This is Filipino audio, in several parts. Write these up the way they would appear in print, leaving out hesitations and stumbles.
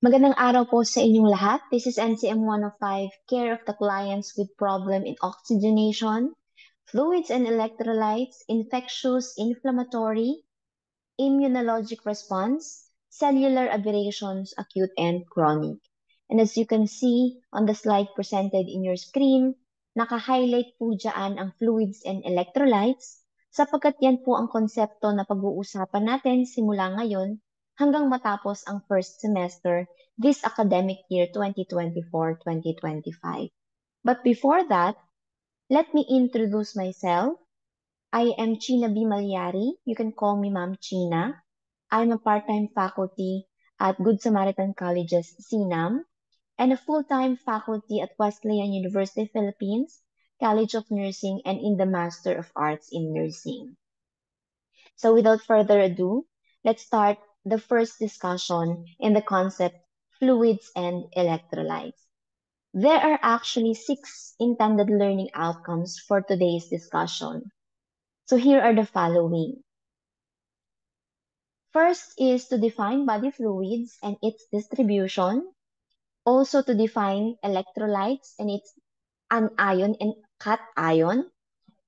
Magandang araw po sa inyong lahat. This is NCM 105, care of the clients with problem in oxygenation, fluids and electrolytes, infectious, inflammatory, immunologic response, cellular aberrations, acute and chronic. And as you can see on the slide presented in your screen, naka-highlight po dyan ang fluids and electrolytes sapagkat yan po ang konsepto na pag-uusapan natin simula ngayon hanggang matapos ang first semester this academic year 2024-2025. But before that, let me introduce myself. I am China B. Malyari. You can call me Ma'am China. I'm a part-time faculty at Good Samaritan College's CNAM and a full-time faculty at Wesleyan University Philippines, College of Nursing, and in the Master of Arts in Nursing. So without further ado, let's start the first discussion in the concept fluids and electrolytes. There are actually 6 intended learning outcomes for today's discussion. So here are the following. First is to define body fluids and its distribution. Also to define electrolytes and its anion and cation.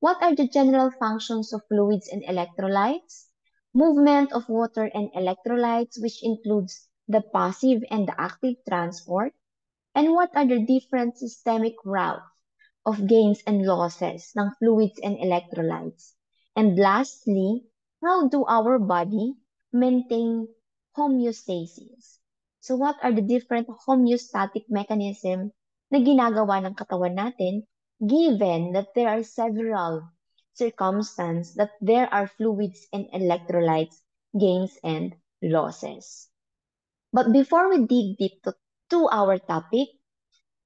What are the general functions of fluids and electrolytes? Movement of water and electrolytes, which includes the passive and the active transport. And what are the different systemic routes of gains and losses ng fluids and electrolytes? And lastly, how do our body maintain homeostasis? So what are the different homeostatic mechanism na ginagawa ng katawan natin given that there are several circumstances that there are fluids and electrolytes gains and losses? But before we dig deep to our topic,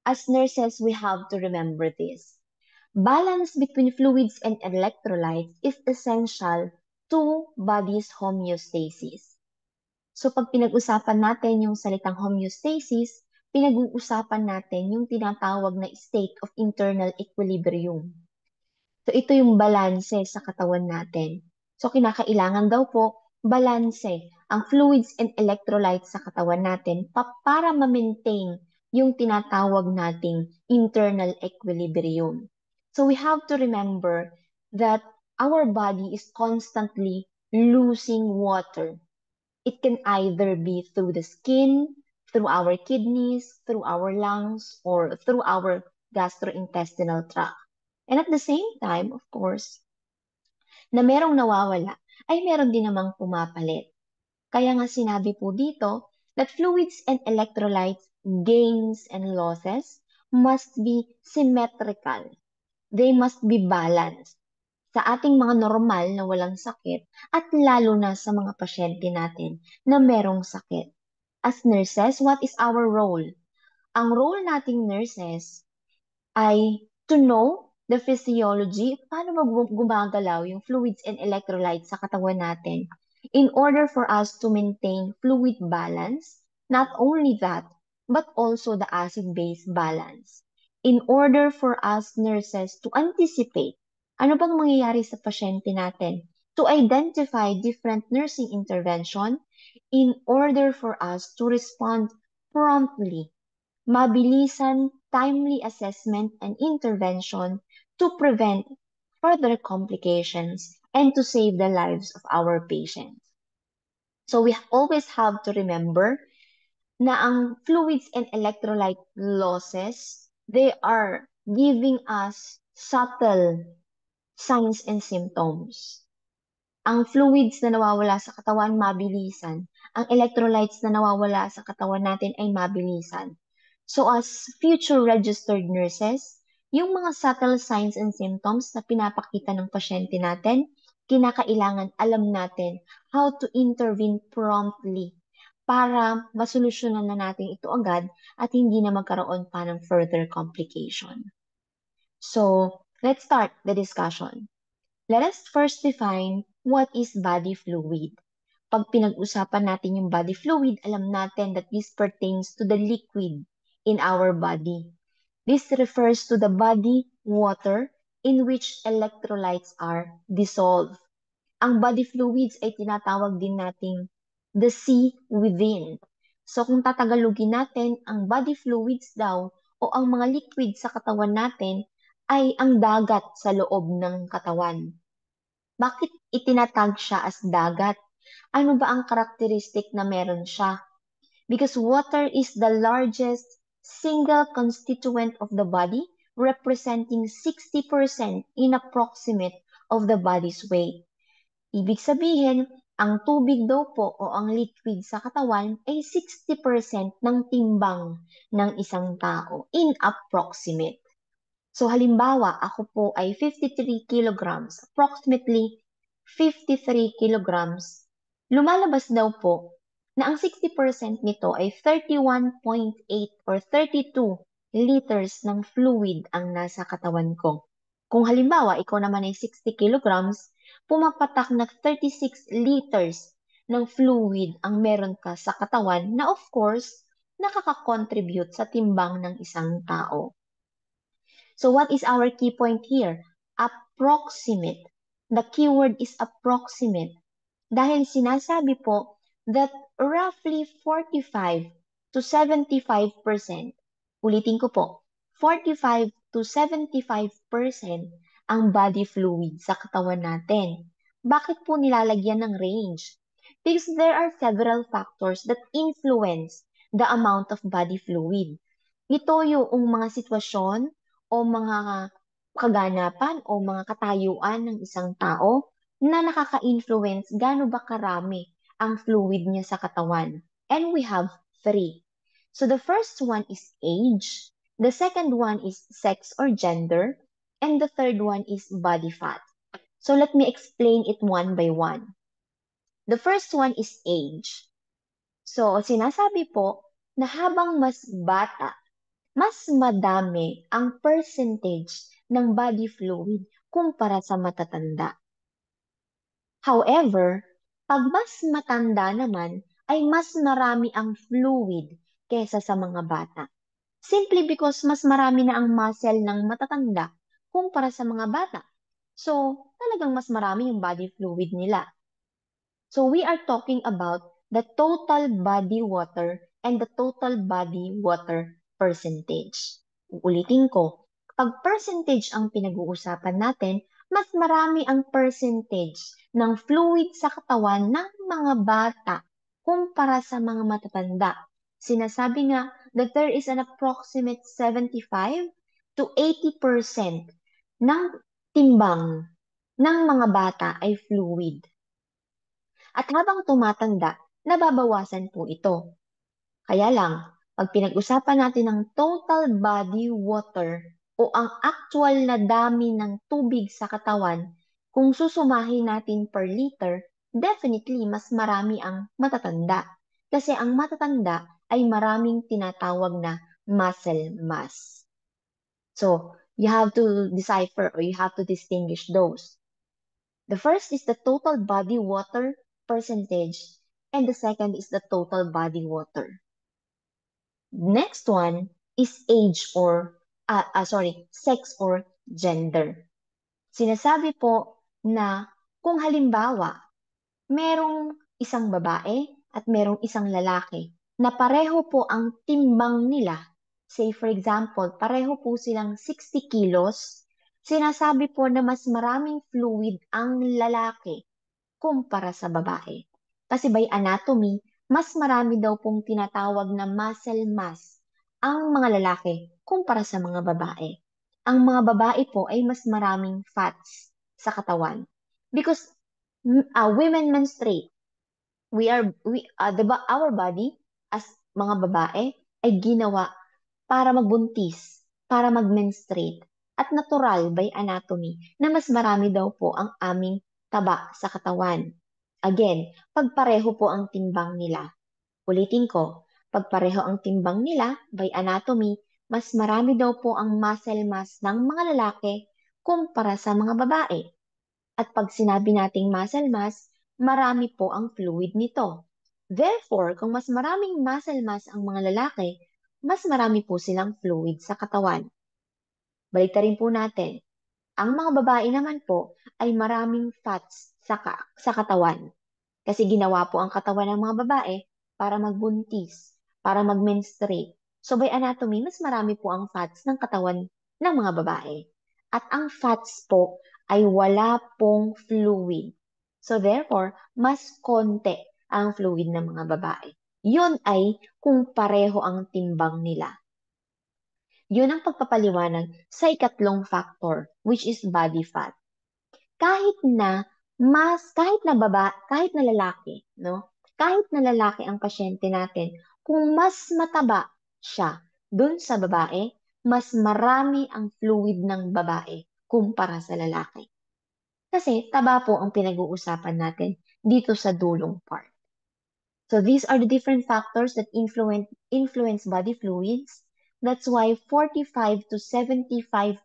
as nurses, we have to remember this. Balance between fluids and electrolytes is essential to body's homeostasis. So pag pinag-usapan natin yung salitang homeostasis, pinag-uusapan natin yung tinatawag na state of internal equilibrium. So ito yung balanse sa katawan natin. So kinakailangan daw po balanse ang fluids and electrolytes sa katawan natin para ma-maintain yung tinatawag nating internal equilibrium. So we have to remember that our body is constantly losing water. It can either be through the skin, through our kidneys, through our lungs, or through our gastrointestinal tract. And at the same time, of course, na merong nawawala, ay meron din namang pumapalit. Kaya nga sinabi po dito that fluids and electrolytes gains and losses must be symmetrical. They must be balanced sa ating mga normal na walang sakit at lalo na sa mga pasyente natin na merong sakit. As nurses, what is our role? Ang role nating nurses ay to know the physiology, paano gumagalaw yung fluids and electrolytes sa katawan natin in order for us to maintain fluid balance. Not only that, but also the acid-base balance. In order for us nurses to anticipate ano bang mangyayari sa pasyente natin, to identify different nursing intervention in order for us to respond promptly, mabilisan, timely assessment and intervention to prevent further complications and to save the lives of our patients. So we always have to remember na ang fluids and electrolyte losses, they are giving us subtle signs and symptoms. Ang fluids na nawawala sa katawan, mabilisan. Ang electrolytes na nawawala sa katawan natin ay mabilisan. So as future registered nurses, yung mga subtle signs and symptoms na pinapakita ng pasyente natin, kinakailangan alam natin how to intervene promptly para masolusyonan na natin ito agad at hindi na magkaroon pa ng further complication. So, let's start the discussion. Let us first define what is body fluid. Pag pinag-usapan natin yung body fluid, alam natin that this pertains to the liquid in our body. This refers to the body water in which electrolytes are dissolved. Ang body fluids ay tinatawag din nating the sea within. So kung tatagalogin natin, ang body fluids daw o ang mga liquid sa katawan natin ay ang dagat sa loob ng katawan. Bakit itinatag siya as dagat? Ano ba ang karakteristik na meron siya? Because water is the largest single constituent of the body, representing 60% in approximate of the body's weight. Ibig sabihin, ang tubig daw po o ang liquid sa katawan ay 60% ng timbang ng isang tao in approximate. So halimbawa, ako po ay 53 kilograms, approximately 53 kilograms. Lumalabas daw po na ang 60% nito ay 31.8 or 32 liters ng fluid ang nasa katawan ko. Kung halimbawa, ikaw naman ay 60 kilograms, pumapatak na 36 liters ng fluid ang meron ka sa katawan na of course, nakaka-contribute sa timbang ng isang tao. So what is our key point here? Approximate. The keyword is approximate. Dahil sinasabi po that roughly 45 to 75%, ulitin ko po, 45 to 75% ang body fluid sa katawan natin. Bakit po nilalagyan ng range? Because there are several factors that influence the amount of body fluid. Ito yung mga sitwasyon o mga kaganapan o mga katayuan ng isang tao na nakaka-influence gaano ba karami ang fluid niya sa katawan. And we have three. So the first one is age, the second one is sex or gender, and the third one is body fat. So let me explain it one by one. The first one is age. So sinasabi po na habang mas bata, mas madami ang percentage ng body fluid kumpara sa matatanda. However, pag mas matanda naman, ay mas marami ang fluid kesa sa mga bata. Simply because mas marami na ang muscle ng matatanda kumpara sa mga bata. So, talagang mas marami yung body fluid nila. So, we are talking about the total body water and the total body water percentage. Ulitin ko, pag percentage ang pinag-uusapan natin, mas marami ang percentage ng fluid sa katawan ng mga bata kumpara sa mga matatanda. Sinasabi nga that there is an approximate 75 to 80% ng timbang ng mga bata ay fluid. At habang tumatanda, nababawasan po ito. Kaya lang, pag pinag-usapan natin ang total body water o ang actual na dami ng tubig sa katawan, kung susumahin natin per liter, definitely mas marami ang matatanda. Kasi ang matatanda ay maraming tinatawag na muscle mass. So, you have to decipher or you have to distinguish those. The first is the total body water percentage, and the second is the total body water. Next one is age or, sex or gender. Sinasabi po na kung halimbawa, merong isang babae at merong isang lalaki na pareho po ang timbang nila, say for example, pareho po silang 60 kilos, sinasabi po na mas maraming fluid ang lalaki kumpara sa babae. Kasi by anatomy, mas marami daw pong tinatawag na muscle mass ang mga lalaki kumpara sa mga babae. Ang mga babae po ay mas maraming fats sa katawan. Because women menstruate. Our body as mga babae ay ginawa para magbuntis, para mag-menstruate. At natural by anatomy na mas marami daw po ang aming taba sa katawan. Again, pagpareho po ang timbang nila. Ulitin ko, pagpareho ang timbang nila by anatomy, mas marami daw po ang muscle mass ng mga lalaki kumpara sa mga babae. At pag sinabi nating muscle mass, marami po ang fluid nito. Therefore, kung mas maraming muscle mass ang mga lalaki, mas marami po silang fluid sa katawan. Baliktarin po natin. Ang mga babae naman po ay maraming fats sa katawan. Kasi ginawa po ang katawan ng mga babae para magbuntis, para mag-menstruate. So by anatomy, mas marami po ang fats ng katawan ng mga babae. At ang fats po ay wala pong fluid. So therefore, mas konti ang fluid ng mga babae. Yun ay kung pareho ang timbang nila. Yun ang pagpapaliwanag sa ikatlong factor, which is body fat. Kahit na lalaki, no? Kahit na lalaki ang pasyente natin, kung mas mataba siya dun sa babae, mas marami ang fluid ng babae kumpara sa lalaki. Kasi taba po ang pinag-uusapan natin dito sa dulong part. So these are the different factors that influence body fluids. That's why 45 to 75%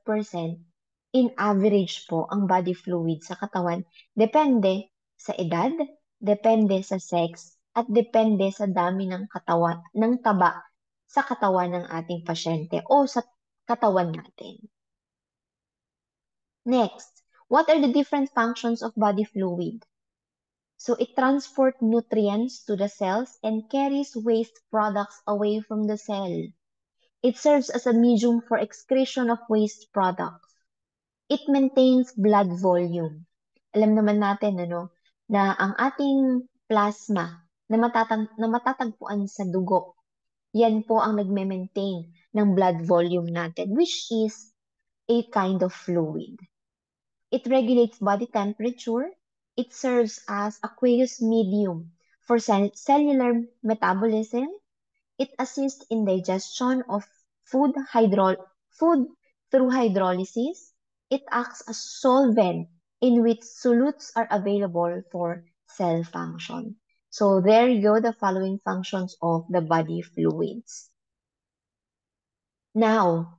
in average po ang body fluid sa katawan. Depende sa edad, depende sa sex, at depende sa dami ng katawan, ng taba sa katawan ng ating pasyente o sa katawan natin. Next, what are the different functions of body fluid? So it transports nutrients to the cells and carries waste products away from the cell. It serves as a medium for excretion of waste products. It maintains blood volume. Alam naman natin na ang ating plasma na matatagpuan sa dugo, yan po ang nagme-maintain ng blood volume natin, which is a kind of fluid. It regulates body temperature. It serves as aqueous medium for cellular metabolism. It assists in digestion of food through hydrolysis. It acts as solvent in which solutes are available for cell function. So there you go, the following functions of the body fluids. Now,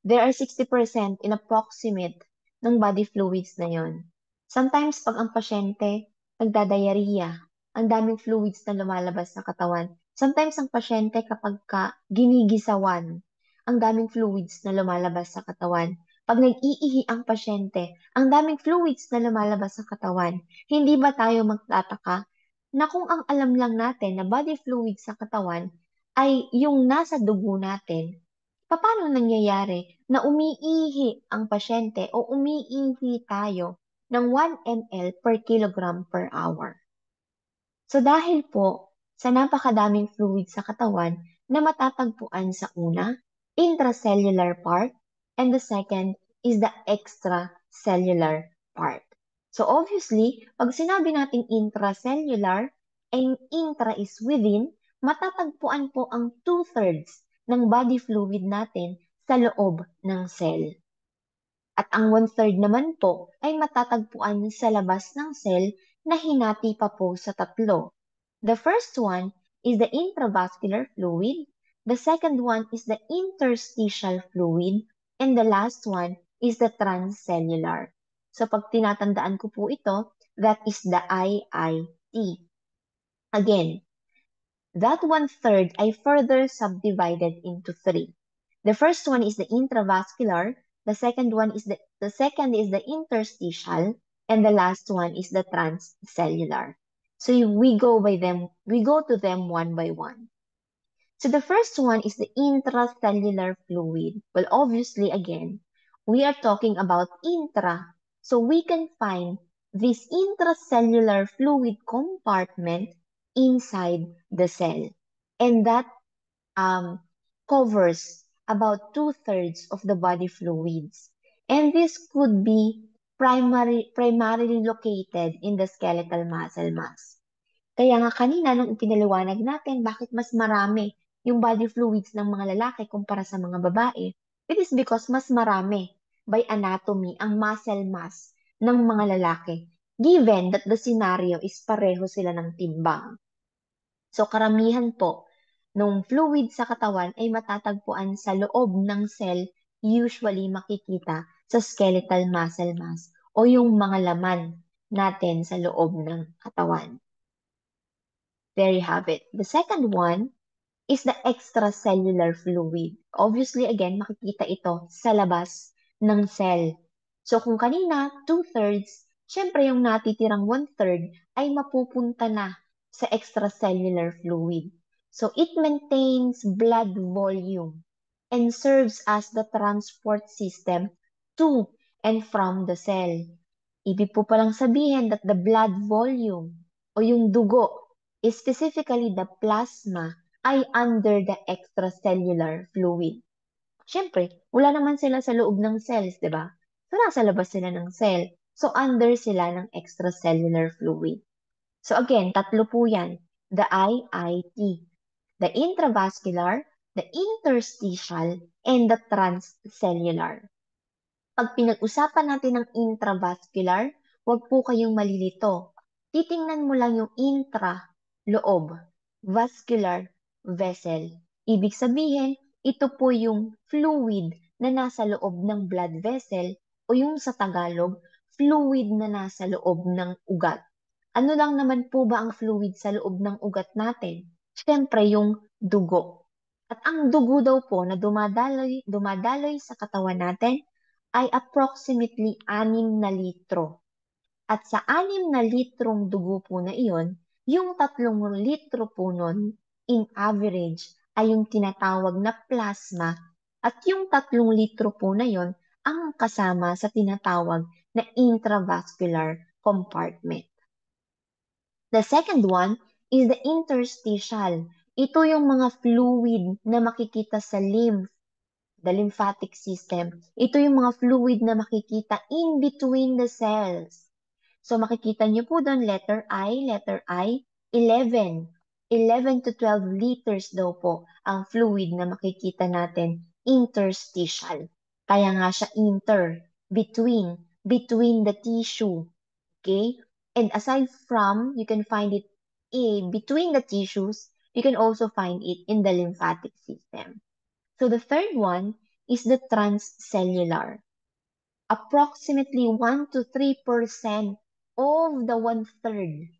there are 60% in approximate ng body fluids na yon. Sometimes, pag ang pasyente nagdadiarrhea, ang daming fluids na lumalabas sa katawan. Sometimes, ang pasyente kapag ginigisawan, ang daming fluids na lumalabas sa katawan. Pag nag-iihi ang pasyente, ang daming fluids na lumalabas sa katawan. Hindi ba tayo magtataka na kung ang alam lang natin na body fluids sa katawan ay yung nasa dugo natin, paano nangyayari na umiihi ang pasyente o umiihi tayo ng 1 ml per kilogram per hour? So dahil po sa napakadaming fluid sa katawan na matatagpuan sa una, intracellular part, and the second is the extracellular part. So obviously, pag sinabi nating intracellular and intra is within, matatagpuan po ang 2/3 ng body fluid natin sa loob ng cell. At ang 1/3 naman po ay matatagpuan sa labas ng cell na hinati pa po sa tatlo. The first one is the intravascular fluid, the second one is the interstitial fluid, and the last one is the transcellular. So pag tinatandaan ko po ito, that is the IIT. Again, that 1/3 I further subdivided into 3. The first one is the intravascular, the second is the interstitial, and the last one is the transcellular. So we go to them one by one. So the first one is the intracellular fluid. Well, obviously, again, we are talking about intra. So we can find this intracellular fluid compartment inside the cell. And that covers about 2/3 of the body fluids. And this could be primarily located in the skeletal muscle mass. Kaya nga kanina nung ipinaliwanag natin bakit mas marami yung body fluids ng mga lalaki kumpara sa mga babae, it is because mas marami by anatomy ang muscle mass ng mga lalaki, given that the scenario is pareho sila ng timbang. So karamihan po nung fluid sa katawan ay matatagpuan sa loob ng cell, usually makikita sa skeletal muscle mass o yung mga laman natin sa loob ng katawan. There you have it. The second one is the extracellular fluid. Obviously, again, makikita ito sa labas ng cell. So kung kanina, 2/3, syempre yung natitirang 1/3 ay mapupunta na sa extracellular fluid. So it maintains blood volume and serves as the transport system to and from the cell. Ibig po palang sabihin that the blood volume o yung dugo, specifically the plasma, ay under the extracellular fluid. Siyempre, wala naman sila sa loob ng cells, di ba? So, nasa labas sila ng cell. So, under sila ng extracellular fluid. So, again, tatlo po yan. The IIT. The intravascular, the interstitial, and the transcellular. Pag pinag-usapan natin ng intravascular, huwag po kayong malilito. Titingnan mo lang yung intra, loob, vascular, vessel. Ibig sabihin, ito po yung fluid na nasa loob ng blood vessel o yung sa Tagalog, fluid na nasa loob ng ugat. Ano lang naman po ba ang fluid sa loob ng ugat natin? Siyempre, yung dugo. At ang dugo daw po na dumadaloy sa katawan natin ay approximately 6 na litro. At sa 6 na litrong dugo po na iyon, yung 3 litro po nun, in average, ay yung tinatawag na plasma at yung 3 litro po na yon ang kasama sa tinatawag na intravascular compartment. The second one is the interstitial. Ito yung mga fluid na makikita sa lymph, the lymphatic system. Ito yung mga fluid na makikita in between the cells. So makikita niyo po doon, letter I, 11. 11 to 12 liters daw po ang fluid na makikita natin, interstitial. Kaya nga siya between the tissue. Okay? And aside from, you can find it between the tissues, you can also find it in the lymphatic system. So the third one is the transcellular. Approximately 1 to 3% of the 1/3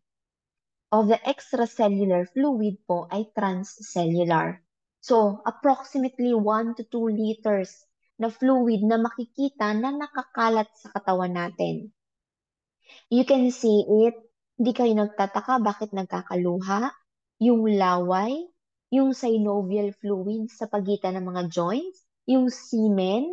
of the extracellular fluid po ay transcellular. So, approximately 1 to 2 liters na fluid na makikita na nakakalat sa katawan natin. You can see it. Hindi kayo nagtataka bakit nagkakaluha, yung laway, yung synovial fluid sa pagitan ng mga joints, yung semen,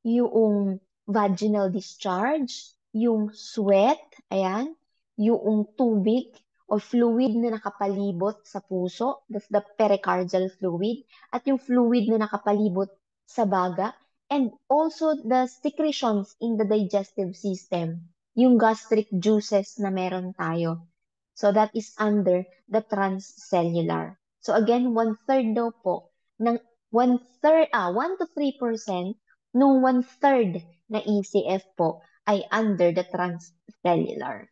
yung vaginal discharge, yung sweat, ayan, yung tubig o fluid na nakapalibot sa puso, that's the pericardial fluid, at yung fluid na nakapalibot sa baga, and also the secretions in the digestive system, yung gastric juices na meron tayo. So that is under the transcellular. So again, 1/3 daw po ng 1 to 3% nung 1/3 na ECF po ay under the transcellular.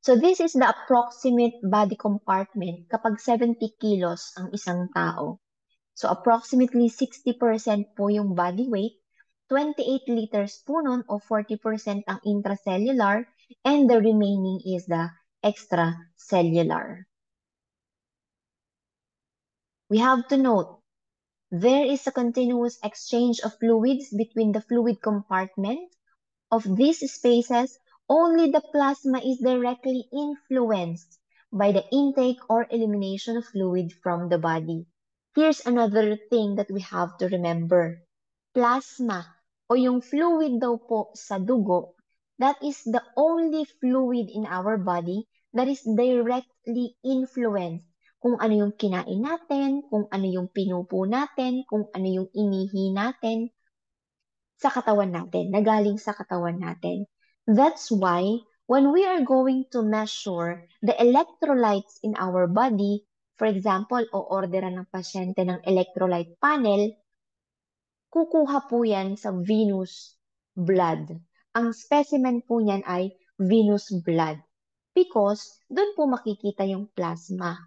So this is the approximate body compartment kapag 70 kilos ang isang tao. So approximately 60% po yung body weight, 28 liters po nun o 40% ang intracellular, and the remaining is the extracellular. We have to note, there is a continuous exchange of fluids between the fluid compartment. Of these spaces, only the plasma is directly influenced by the intake or elimination of fluid from the body. Here's another thing that we have to remember. Plasma o yung fluid daw po sa dugo, that is the only fluid in our body that is directly influenced kung ano yung kinain natin, kung ano yung pinupo natin, kung ano yung inihi natin sa katawan natin, na galing sa katawan natin. That's why when we are going to measure the electrolytes in our body, for example, o-orderan ng pasyente ng electrolyte panel, kukuha po yan sa venous blood. Ang specimen po niyan ay venous blood because doon po makikita yung plasma.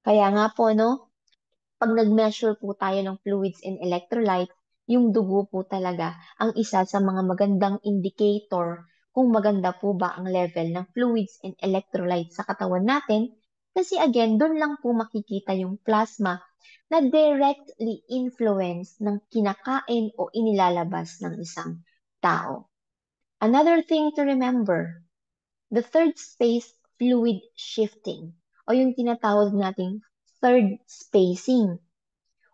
Kaya nga po, no, pag nag-measure po tayo ng fluids and electrolytes, yung dugo po talaga ang isa sa mga magandang indicator kung maganda po ba ang level ng fluids and electrolytes sa katawan natin. Kasi again, doon lang po makikita yung plasma na directly influence ng kinakain o inilalabas ng isang tao. Another thing to remember, the third space, fluid shifting o yung tinatawag nating third spacing,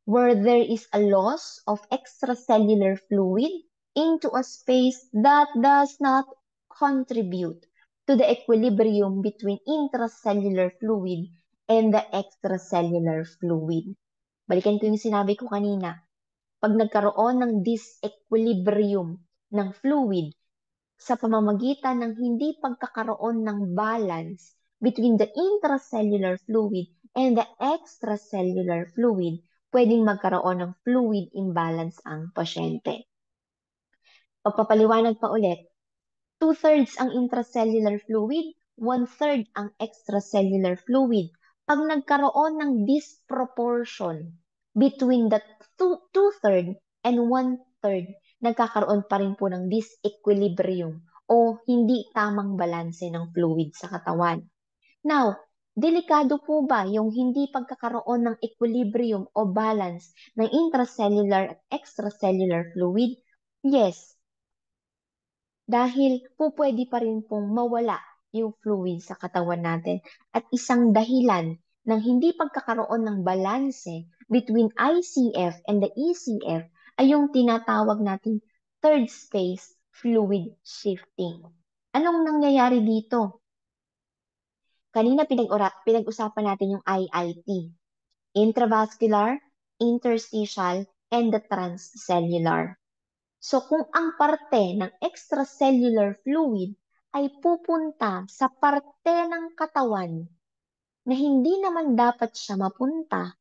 where there is a loss of extracellular fluid into a space that does not contribute to the equilibrium between intracellular fluid and the extracellular fluid. Balikan ko yung sinabi ko kanina. Pag nagkaroon ng disequilibrium ng fluid sa pamamagitan ng hindi pagkakaroon ng balance between the intracellular fluid and the extracellular fluid, pwedeng magkaroon ng fluid imbalance ang pasyente. Pagpapaliwanag pa ulit, 2/3 ang intracellular fluid, 1/3 ang extracellular fluid. Pag nagkaroon ng disproportion between the 2/3 and 1/3, nagkakaroon pa rin po ng disequilibrium o hindi tamang balanse ng fluid sa katawan. Now, delikado po ba yung hindi pagkakaroon ng equilibrium o balance ng intracellular at extracellular fluid? Yes, dahil po pwede pa rin pong mawala yung fluid sa katawan natin. At isang dahilan ng hindi pagkakaroon ng balanse between ICF and the ECF ay yung tinatawag nating third space fluid shifting. Anong nangyayari dito? Kanina pinag-usapan natin yung IIT, intravascular, interstitial, and the transcellular. So kung ang parte ng extracellular fluid ay pupunta sa parte ng katawan na hindi naman dapat siya mapunta,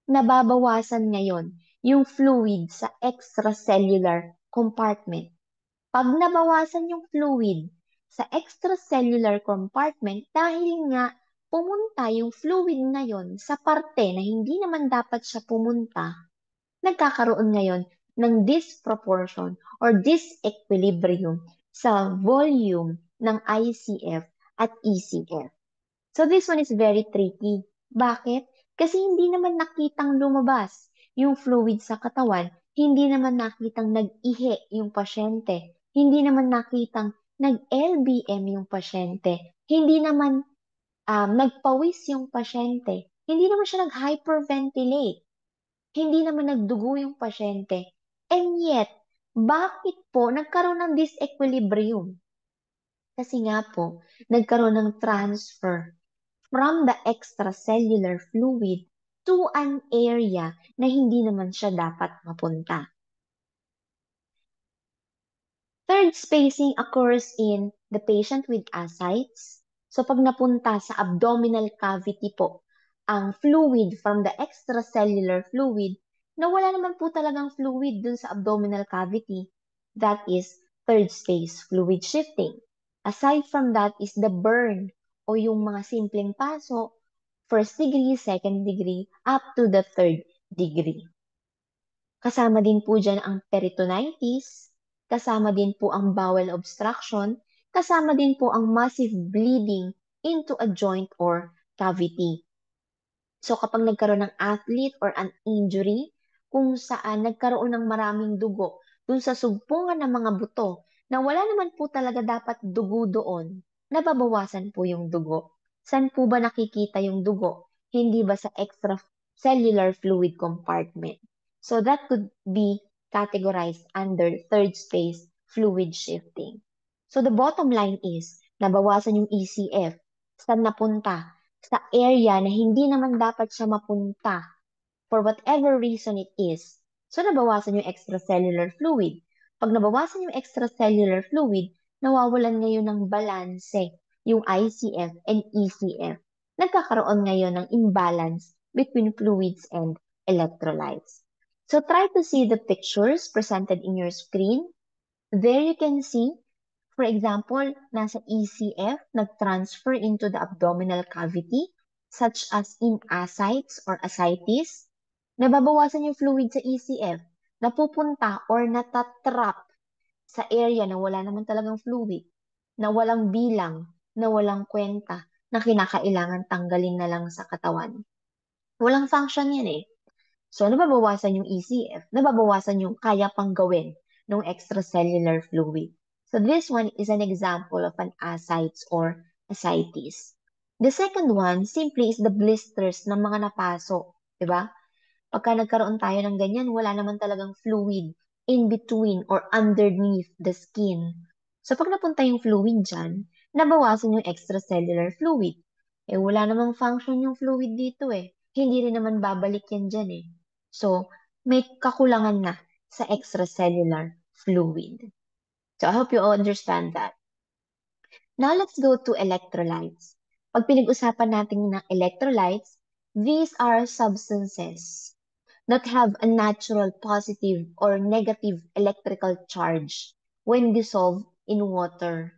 nababawasan ngayon yung fluid sa extracellular compartment. Pag nabawasan yung fluid sa extracellular compartment dahil nga pumunta yung fluid na yon sa parte na hindi naman dapat siya pumunta, nagkakaroon ngayon ng disproportion or disequilibrium sa volume ng ICF at ECF. So this one is very tricky. Bakit? Kasi hindi naman nakitang lumabas yung fluid sa katawan, hindi naman nakitang nag-ihi yung pasyente, hindi naman nakitang nag-LBM yung pasyente, hindi naman nagpawis yung pasyente, hindi naman siya nag-hyperventilate, hindi naman nagdugo yung pasyente. And yet, bakit po nagkaroon ng disequilibrium? Kasi nga po, nagkaroon ng transfer from the extracellular fluid to an area na hindi naman siya dapat mapunta. Third spacing occurs in the patient with ascites. So pag napunta sa abdominal cavity po, ang fluid from the extracellular fluid, na wala naman po talagang fluid dun sa abdominal cavity, that is third space fluid shifting. Aside from that is the burn o yung mga simpleng paso, first degree, second degree, up to the third degree. Kasama din po dyan ang peritonitis, kasama din po ang bowel obstruction, kasama din po ang massive bleeding into a joint or cavity. So kapag nagkaroon ng athlete or an injury, kung saan nagkaroon ng maraming dugo dun sa sugpungan ng mga buto na wala naman po talaga dapat dugo doon, nababawasan po yung dugo. Saan po ba nakikita yung dugo? Hindi ba sa extracellular fluid compartment? So that could be categorized under third space fluid shifting. So the bottom line is, nabawasan yung ECF. Saan napunta? Sa area na hindi naman dapat siya mapunta for whatever reason it is. So nabawasan yung extracellular fluid. Pag nabawasan yung extracellular fluid, nawawalan ngayon ng balanse yung ICF and ECF. Nagkakaroon ngayon ng imbalance between fluids and electrolytes. So try to see the pictures presented in your screen. There you can see, for example, nasa ECF, nag-transfer into the abdominal cavity, such as in ascites or ascites. Nababawasan yung fluid sa ECF, napupunta or natatrap sa area na wala naman talagang fluid, na walang bilang, na walang kwenta, na kinakailangan tanggalin na lang sa katawan. Walang function yan eh. So, nababawasan yung ECF, nababawasan yung kaya pang gawin ng extracellular fluid. So, this one is an example of an ascites or ascites. The second one, simply is the blisters ng mga napaso. Diba? Pagka nagkaroon tayo ng ganyan, wala naman talagang fluid in between or underneath the skin. So pag napunta yung fluid dyan, nabawasan yung extracellular fluid. Eh wala namang function yung fluid dito eh. Hindi rin naman babalik yan dyan eh. So may kakulangan na sa extracellular fluid. So I hope you all understand that. Now let's go to electrolytes. Pag pinag-usapan natin ng electrolytes, these are substances that have a natural positive or negative electrical charge when dissolved in water.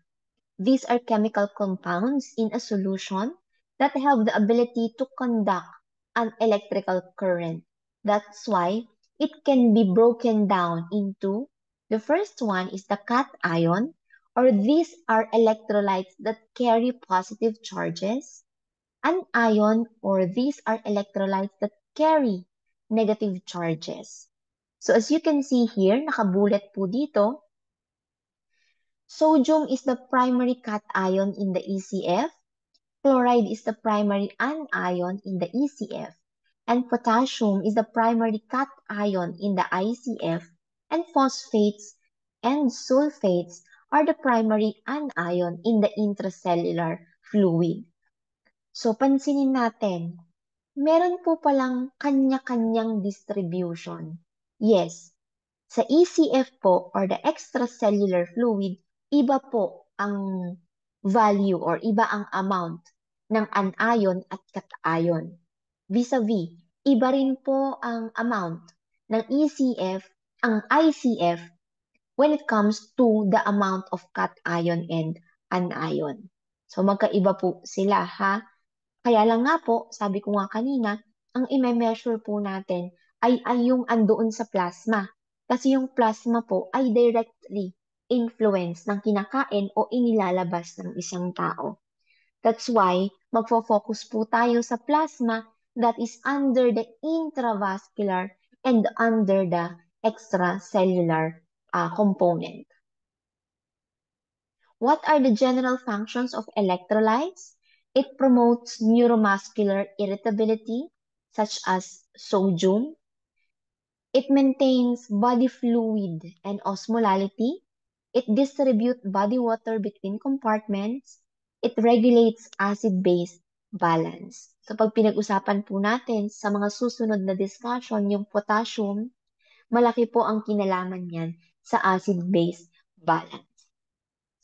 These are chemical compounds in a solution that have the ability to conduct an electrical current. That's why it can be broken down into the first one is the cation, or these are electrolytes that carry positive charges. Anion, or these are electrolytes that carry negative charges. So as you can see here, nakabulat po dito, sodium is the primary cation in the ECF, chloride is the primary anion in the ECF, and potassium is the primary cation in the ICF, and phosphates and sulfates are the primary anion in the intracellular fluid. So pansinin natin, meron po palang kanya-kanyang distribution. Yes, sa ECF po or the extracellular fluid, iba po ang value or iba ang amount ng anion at cation. Vis-a-vis, iba rin po ang amount ng ECF, ang ICF, when it comes to the amount of cation and anion. So magkaiba po sila ha. Kaya lang nga po, sabi ko nga kanina, ang i-measure po natin ay yung andoon sa plasma. Kasi yung plasma po ay directly influence ng kinakain o inilalabas ng isang tao. That's why magfo-focus po tayo sa plasma that is under the intravascular and under the extracellular component. What are the general functions of electrolytes? It promotes neuromuscular irritability, such as sodium. It maintains body fluid and osmolality. It distributes body water between compartments. It regulates acid-base balance. So pag pinag-usapan po natin sa mga susunod na discussion, yung potassium, malaki po ang kinalaman niyan sa acid-base balance.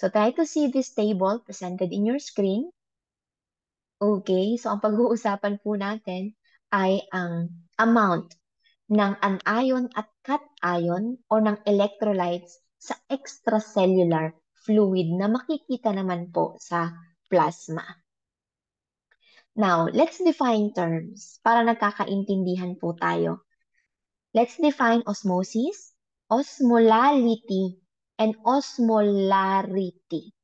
So try to see this table presented in your screen. Okay, so ang pag-uusapan po natin ay ang amount ng anion at cation o ng electrolytes sa extracellular fluid na makikita naman po sa plasma. Now, let's define terms para nagkakaintindihan po tayo. Let's define osmosis, osmolality, and osmolarity.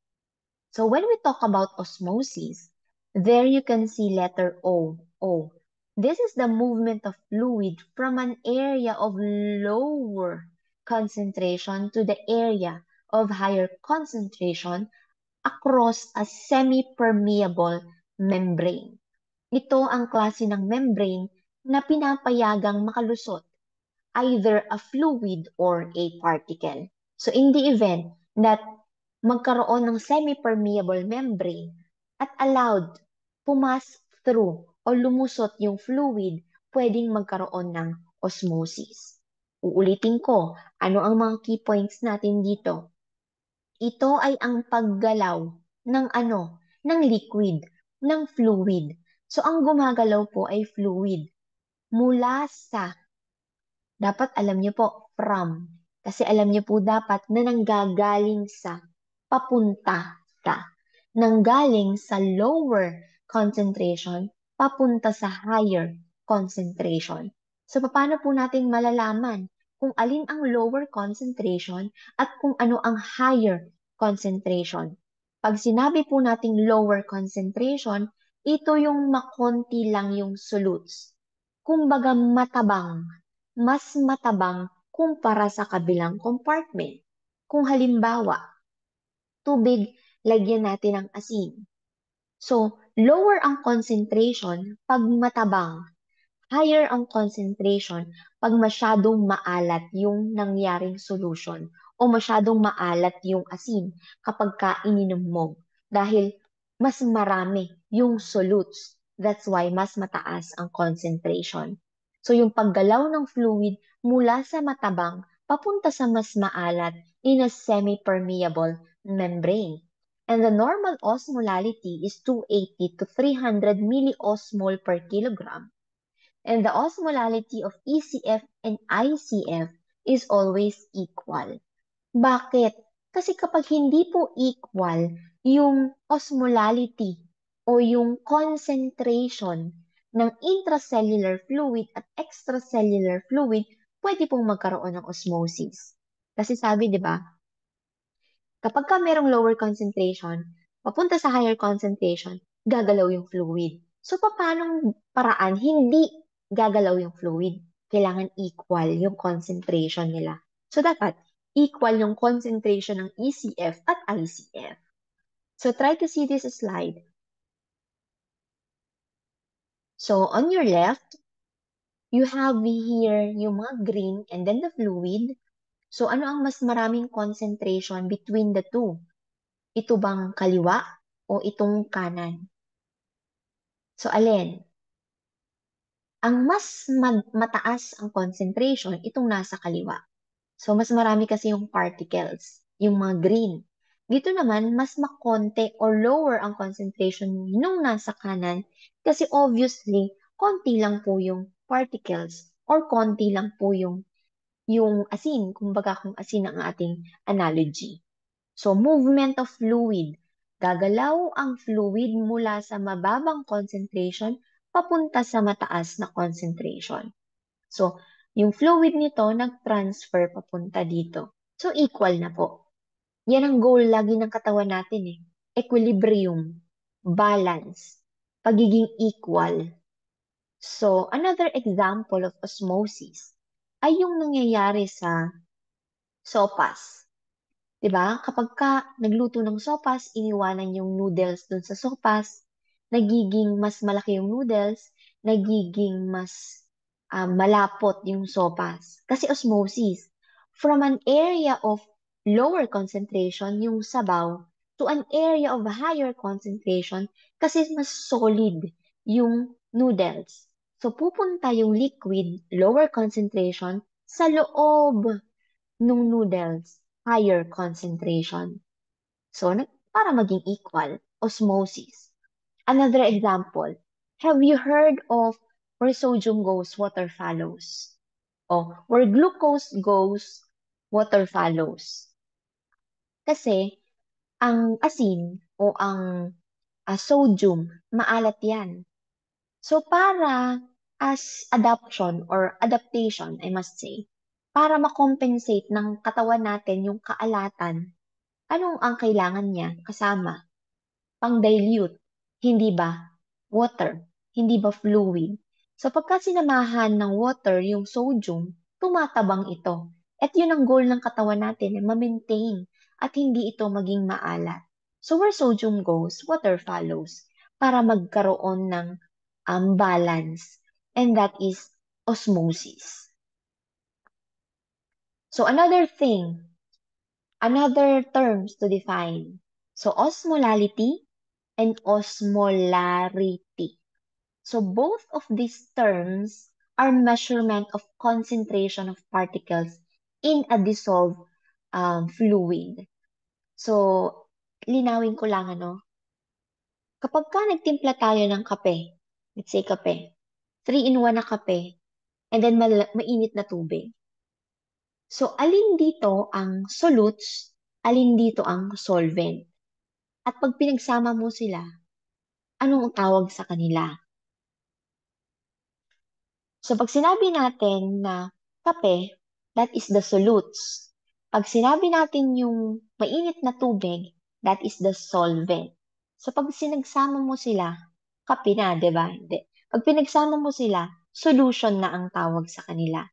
So when we talk about osmosis, there you can see letter O. O. This is the movement of fluid from an area of lower concentration to the area of higher concentration across a semi-permeable membrane. Ito ang klase ng membrane na pinapayagang makalusot, either a fluid or a particle. So in the event that magkaroon ng semi-permeable membrane at allowed pumas through o lumusot yung fluid, pwedeng magkaroon ng osmosis. Uulitin ko, ano ang mga key points natin dito? Ito ay ang paggalaw ng ng liquid, ng fluid. So ang gumagalaw po ay fluid mula sa, dapat alam niyo po, from. Kasi alam niyo po dapat na nanggagaling sa papunta sa. Nanggaling sa lower concentration papunta sa higher concentration. So, paano po natin malalaman kung alin ang lower concentration at kung ano ang higher concentration? Pag sinabi po nating lower concentration, ito yung makonti lang yung solutes. Kumbaga matabang, mas matabang kumpara sa kabilang compartment. Kung halimbawa, tubig, lagyan natin ng asin. So, lower ang concentration pag matabang. Higher ang concentration pag masyadong maalat yung nangyaring solution o masyadong maalat yung asin kapag ininom mo. Dahil mas marami yung solutes. That's why mas mataas ang concentration. So yung paggalaw ng fluid mula sa matabang papunta sa mas maalat in a semi-permeable membrane. And the normal osmolality is 280 to 300 milliosmol per kilogram. And the osmolality of ECF and ICF is always equal. Bakit? Kasi kapag hindi po equal yung osmolality o yung concentration ng intracellular fluid at extracellular fluid, pwede pong magkaroon ng osmosis. Kasi sabi, di ba, kapag ka merong lower concentration, papunta sa higher concentration, gagalaw yung fluid. So, paanong paraan hindi gagalaw yung fluid? Kailangan equal yung concentration nila. So, dapat equal yung concentration ng ECF at ICF. So, try to see this slide. So, on your left, you have here yung mga green and then the fluid. So, ano ang mas maraming concentration between the two? Ito bang kaliwa o itong kanan? So, alin? Ang mas mataas ang concentration, itong nasa kaliwa. So, mas marami kasi yung particles, yung mga green. Dito naman, mas makonte or lower ang concentration nung nasa kanan kasi obviously, konti lang po yung particles or konti lang po yung asin, kumbaga kung asin ang ating analogy. So, movement of fluid. Gagalaw ang fluid mula sa mababang concentration papunta sa mataas na concentration. So, yung fluid nito nag-transfer papunta dito. So, equal na po. Yan ang goal lagi ng katawan natin eh. Equilibrium, balance, pagiging equal. So, another example of osmosis ay yung nangyayari sa sopas. 'Di ba? Kapag ka nagluto ng sopas, iniwanan yung noodles dun sa sopas, nagiging mas malaki yung noodles, nagiging mas malapot yung sopas. Kasi osmosis. From an area of lower concentration, yung sabaw, to an area of higher concentration, kasi mas solid yung noodles. So, pupunta yung liquid, lower concentration, sa loob nung noodles, higher concentration. So, para maging equal, osmosis. Another example, have you heard of where sodium goes, water follows? O, where glucose goes, water follows. Kasi, ang asin o ang sodium, maalat yan. So, as adaptation or adaptation, I must say, para makompensate ng katawan natin yung kaalatan, anong ang kailangan niya kasama? Pang-dilute, hindi ba? Water, hindi ba fluid? So, pagka sinamahan ng water yung sodium, tumatabang ito. At yun ang goal ng katawan natin, ma-maintain at hindi ito maging maalat. So, where sodium goes, water follows para magkaroon ng balance. And that is osmosis. So, another terms to define. So, osmolality and osmolarity. So, both of these terms are measurement of concentration of particles in a dissolved fluid. So, linawin ko lang ano. Kapag ka nagtimpla tayo ng kape, let's say kape, 3-in-1 na kape, and then mainit na tubig. So, alin dito ang solutes, alin dito ang solvent. At pag pinagsama mo sila, anong tawag sa kanila? So, pag sinabi natin na kape, that is the solutes. Pag sinabi natin yung mainit na tubig, that is the solvent. So, pag sinagsama mo sila, kape na, di ba? Hindi. Pag pinagsama mo sila, solution na ang tawag sa kanila.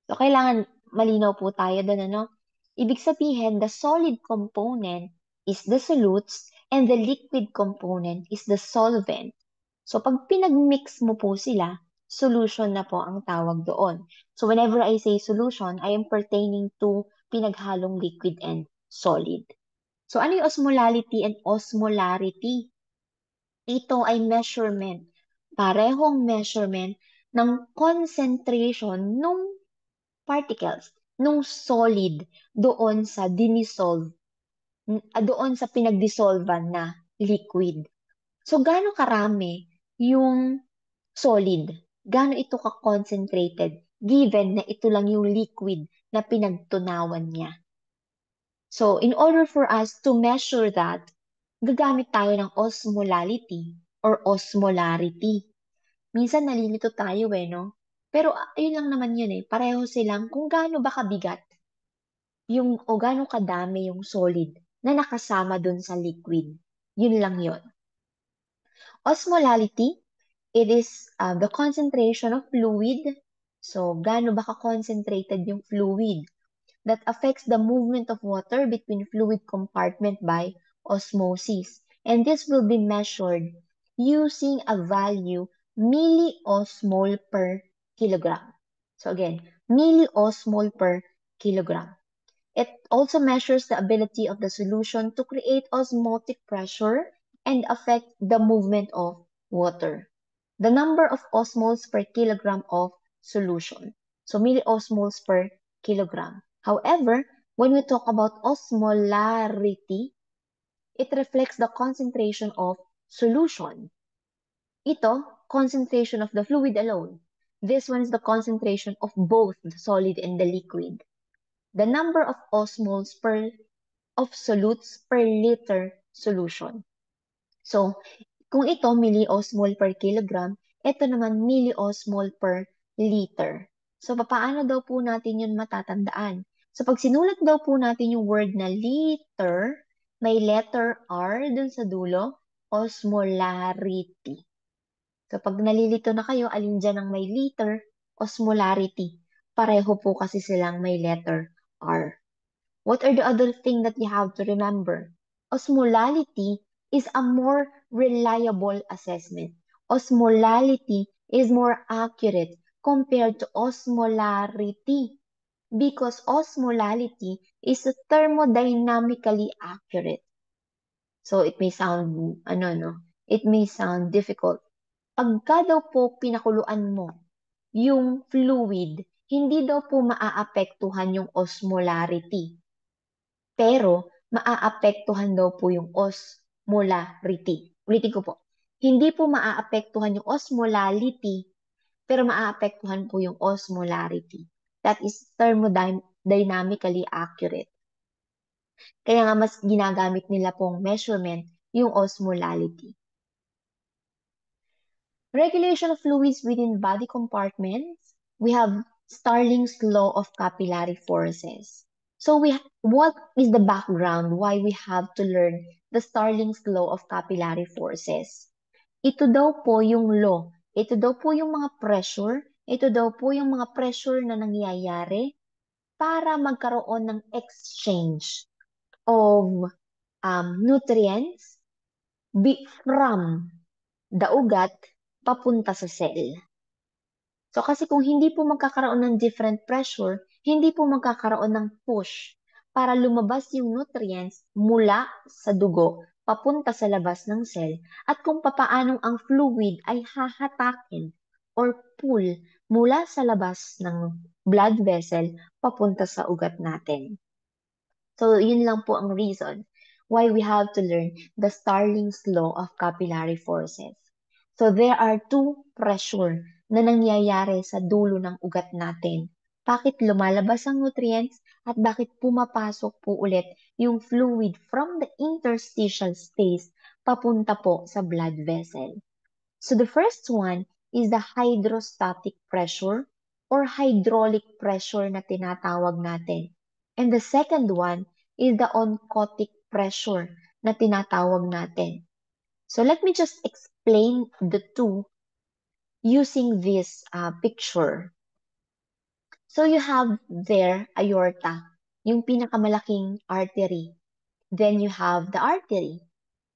So, kailangan malinaw po tayo doon, ano? Ibig sabihin, the solid component is the solutes And the liquid component is the solvent. So pag pinag-mix mo po sila, solution na po ang tawag doon. So whenever I say solution, I am pertaining to pinaghalong liquid and solid. So ano yung osmolality and osmolarity? Ito ay measurement. Parehong measurement ng concentration ng particles, nung solid doon sa doon sa pinagdissolvan na liquid. So, gaano karami yung solid? Gaano ito ka-concentrated given na ito lang yung liquid na pinagtunawan niya? So, in order for us to measure that, gagamit tayo ng osmolality or osmolarity. Minsan nalilito tayo no? Pero yun lang naman yun Pareho silang kung gaano ba kabigat o gaano kadami yung solid na nakasama dun sa liquid. Yun lang yun. Osmolality, it is the concentration of fluid. So, gaano ba ka-concentrated yung fluid that affects the movement of water between fluid compartment by osmosis. And this will be measured using a value milliosmol per kilogram. So again, milliosmol per kilogram. It also measures the ability of the solution to create osmotic pressure and affect the movement of water. The number of osmoles per kilogram of solution. So milliosmoles per kilogram. However, when we talk about osmolarity, it reflects the concentration of solution. Ito, concentration of the fluid alone. This one is the concentration of both the solid and the liquid. The number of osmoles of solutes per liter solution. So, kung ito milliosmol per kilogram, ito naman milliosmol per liter. So, paano daw po natin yun matatandaan? So, pag sinulat daw po natin yung word na liter, may letter R dun sa dulo, osmolarity. So, pag nalilito na kayo, alin dyan ang may liter, osmolarity. Pareho po kasi silang may letter R. What are the other thing that you have to remember? Osmolality is a more reliable assessment. Osmolality is more accurate compared to osmolarity because osmolality is thermodynamically accurate. So it may sound, it may sound difficult. Pagka daw po pinakuluan mo yung fluid, hindi daw po maaapektuhan yung osmolarity. Pero, maaapektuhan daw po yung osmolarity. Ulitin ko po. Hindi po maaapektuhan yung osmolality, pero maaapektuhan po yung osmolarity. That is thermodynamically accurate. Kaya nga mas ginagamit nila pong measurement yung osmolality. Regulation of fluids within body compartments. We have Starling's law of capillary forces. So what is the background why we have to learn the Starling's law of capillary forces? Ito daw po yung law. Ito daw po yung mga pressure. Ito daw po yung mga pressure na nangyayari para magkaroon ng exchange of nutrients from the ugat papunta sa cell. So kasi kung hindi po magkakaroon ng different pressure, hindi po magkakaroon ng push para lumabas yung nutrients mula sa dugo papunta sa labas ng cell at kung papaanong ang fluid ay hahatakin or pull mula sa labas ng blood vessel papunta sa ugat natin. So yun lang po ang reason why we have to learn the Starling's law of capillary forces. So there are two pressure na nangyayari sa dulo ng ugat natin. Bakit lumalabas ang nutrients at bakit pumapasok po ulit yung fluid from the interstitial space papunta po sa blood vessel. So the first one is the hydrostatic pressure or hydraulic pressure na tinatawag natin. And the second one is the oncotic pressure na tinatawag natin. So let me just explain the two using this picture. So you have there aorta, yung pinakamalaking artery. Then you have the artery.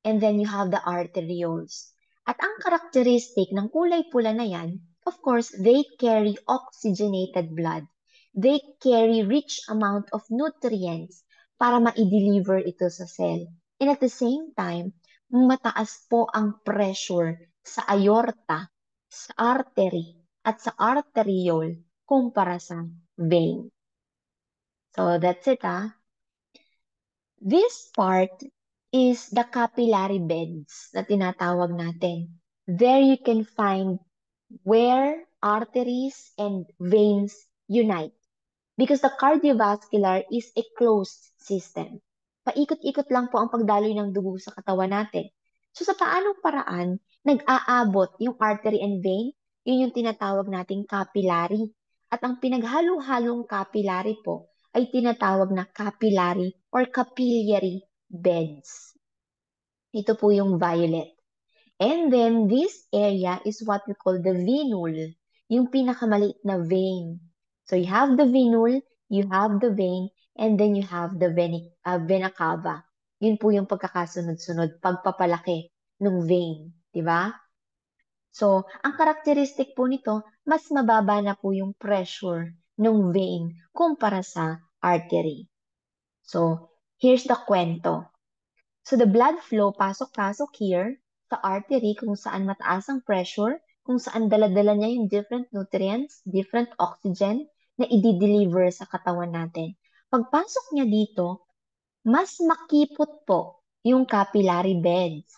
and then you have the arterioles. At ang karakteristik ng kulay pula na yan, of course, they carry oxygenated blood. They carry rich amount of nutrients para ma-deliver ito sa cell. And at the same time, mataas po ang pressure sa aorta, sa artery, at sa arteriole kumpara sa vein. So that's it, ah. This part is the capillary beds na tinatawag natin. There you can find where arteries and veins unite. Because the cardiovascular is a closed system. Paikot-ikot lang po ang pagdaloy ng dugo sa katawan natin. So sa paanong paraan, nag-aabot yung artery and vein, yun yung tinatawag nating capillary. At ang pinaghalo-halong capillary po ay tinatawag na capillary or capillary beds. Ito po yung violet. And then this area is what we call the venule, yung pinakamaliit na vein. So you have the venule, you have the vein, and then you have the vena cava. Yun po yung pagkakasunod-sunod, pagpapalaki ng vein, di ba? So, ang karakteristik po nito, mas mababa na po yung pressure ng vein kumpara sa artery. So, here's the kwento. So the blood flow pasok-pasok here sa artery kung saan mataas ang pressure, kung saan dala-dala niya yung different nutrients, different oxygen na i-deliver sa katawan natin. Pagpasok niya dito, mas makipot po yung capillary beds.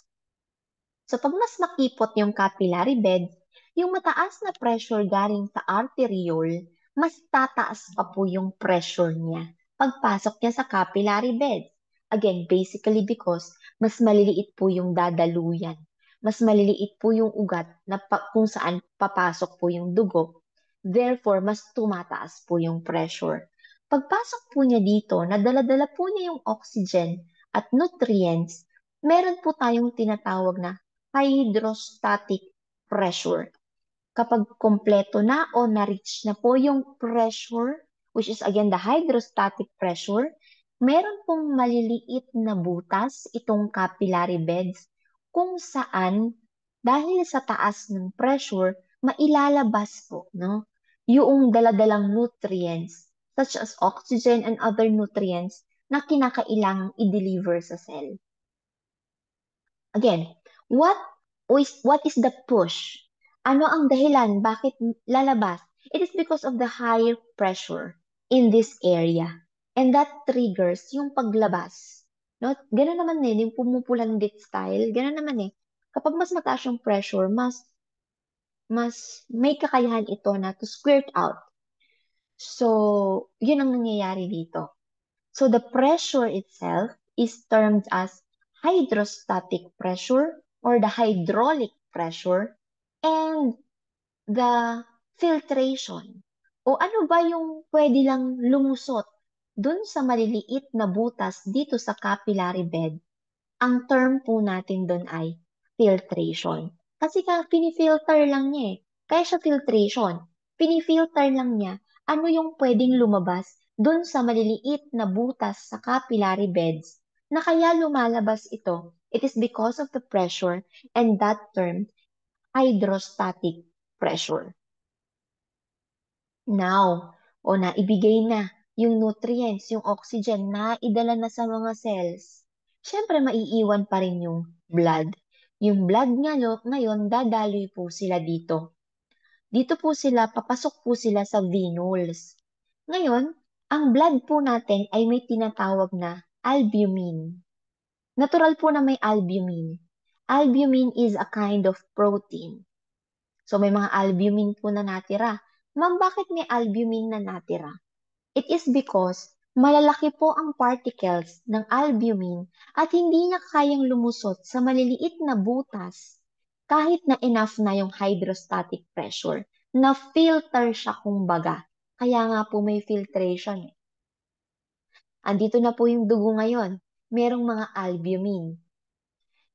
So pag mas makipot yung capillary beds, yung mataas na pressure galing sa arteriole, mas tataas pa po yung pressure niya pagpasok niya sa capillary beds. Again, basically because mas maliliit po yung dadaluyan. Mas maliliit po yung ugat na kung saan papasok po yung dugo. Therefore, mas tumataas po yung pressure. Pagpasok po niya dito, nadala-dala po niya yung oxygen at nutrients, meron po tayong tinatawag na hydrostatic pressure. Kapag kompleto na o na-reach na po yung pressure, which is again the hydrostatic pressure, meron pong maliliit na butas itong capillary beds kung saan dahil sa taas ng pressure, mailalabas po yung daladalang nutrients such as oxygen and other nutrients na kinakailangang i-deliver sa cell. Again, what is the push? Ano ang dahilan bakit lalabas? It is because of the higher pressure in this area. And that triggers yung paglabas. No? Ganun naman yung pumupulandit style. Ganun naman Kapag mas mataas yung pressure, mas may kakayahan ito na to squirt out. So, yun ang nangyayari dito. So, the pressure itself is termed as hydrostatic pressure or the hydraulic pressure and the filtration. O ano ba yung pwede lang lumusot dun sa maliliit na butas dito sa capillary bed? Ang term po natin dun ay filtration. Kasi pinifilter lang niya Kaya siya filtration. Pinifilter lang niya ano yung pwedeng lumabas dun sa maliliit na butas sa capillary beds na kaya lumalabas ito. It is because of the pressure and that term, hydrostatic pressure. Now, naibigay na yung nutrients, yung oxygen na idala na sa mga cells. Siyempre, maiiwan pa rin yung blood. Yung blood nga ngayon, dadaloy po sila dito. Dito po sila, papasok po sila sa venules. Ngayon, ang blood po natin ay may tinatawag na albumin. Natural po na may albumin. Albumin is a kind of protein. So may mga albumin po na natira. Ma'am, bakit may albumin na natira? It is because malalaki po ang particles ng albumin at hindi niya kayang lumusot sa maliliit na butas kahit na enough na yung hydrostatic pressure. Na-filter siya kumbaga. Kaya nga po may filtration. Andito na po yung dugo ngayon. Merong mga albumin.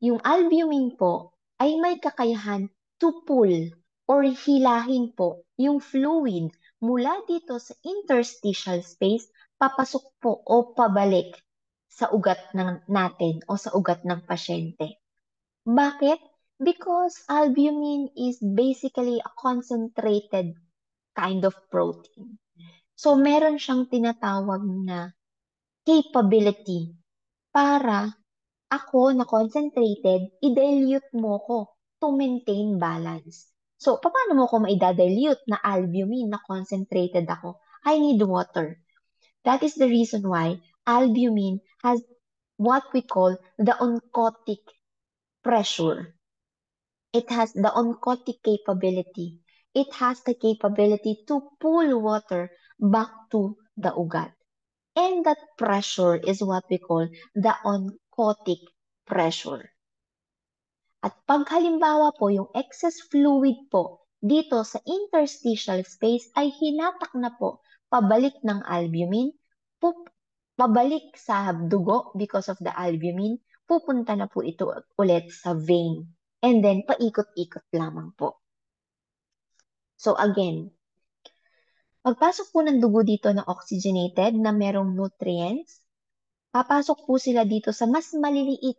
Yung albumin po ay may kakayahan to pull or hilahin po yung fluid mula dito sa interstitial space papasok po o pabalik sa ugat natin o sa ugat ng pasyente. Bakit? Because albumin is basically a concentrated kind of protein. So, meron siyang tinatawag na capability para ako na concentrated, i-dilute mo ko to maintain balance. So, paano mo ko maida-dilute na albumin na concentrated ako? I need water. That is the reason why albumin has what we call the oncotic pressure. It has the oncotic capability. It has the capability to pull water back to the ugat. And that pressure is what we call the oncotic pressure. At pag halimbawa po yung excess fluid po dito sa interstitial space ay hinatak na po pabalik ng albumin, pabalik sa dugo because of the albumin, pupunta na po ito ulit sa vein. And then, paikot-ikot lamang po. So again, pagpasok po ng dugo dito na oxygenated na merong nutrients, papasok po sila dito sa mas maliliit,